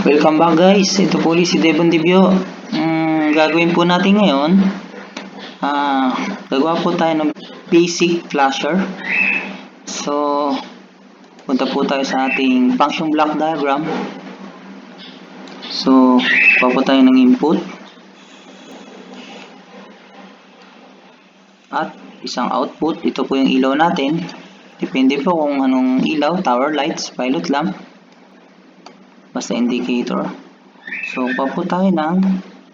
Welcome back guys, ito po ulit si Devon Divio. Gagawin po natin ngayon, gagawa po tayo ng basic flasher. So, punta po tayo sa ating function block diagram. So, gawa po tayo ng input at isang output. Ito po yung ilaw natin. Depende po kung anong ilaw, tower lights, pilot lamp, basta indicator. So, gawa po tayo ng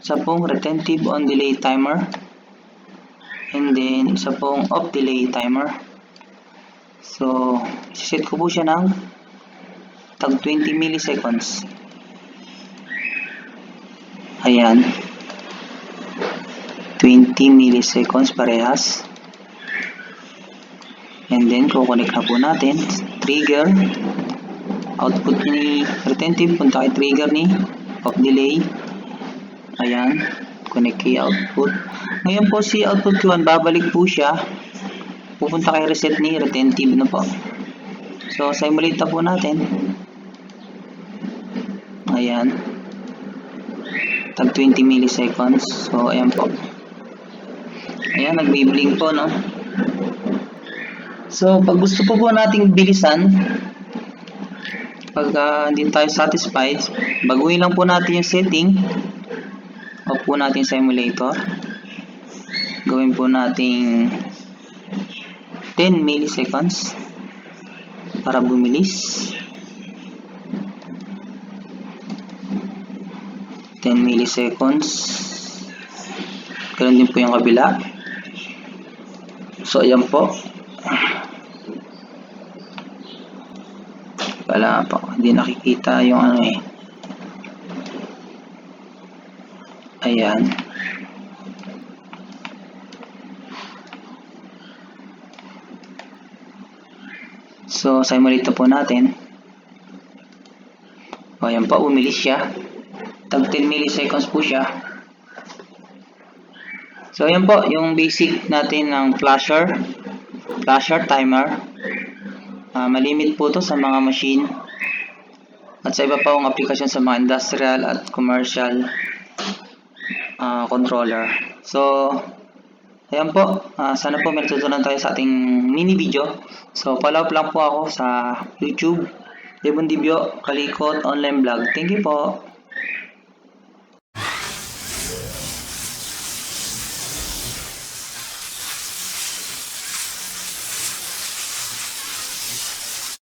isa pong retentive on delay timer and then isa pong off delay timer. So, set ko po siya ng tag 20 milliseconds. Ayan, 20 milliseconds parehas. And then, kukunik na po natin trigger, output ni retentive punta kay trigger ni off delay. Ayan, connect kay output. Ngayon po si output 1, babalik po siya, pupunta kay reset ni retentive na po. So, simulate na po natin. Ayan, tag 20 milliseconds. So, ayan po. Ayan, nagbi-blink po, no? So, pag gusto po nating bilisan, pag hindi tayo satisfied, baguhin lang po natin yung setting. Off po natin simulator. Gawin po nating 10 milliseconds para bumilis. 10 milliseconds. Ganun din po yung kabila. So, ayan po. Wala pa. Hindi nakikita yung ano eh. Ayan. So, simulate po natin. O, ayan po. Umilis siya. Tag 10 milliseconds po siya. So, ayan po. Yung basic natin ng flasher timer. Malimit po to sa mga machine at sa iba pa ang aplikasyon sa mga industrial at commercial controller. So, ayan po. Sana po may natutunan tayo sa ating mini video. So, follow up lang po ako sa YouTube, Devon Divio Kalikot Online Vlog. Thank you po.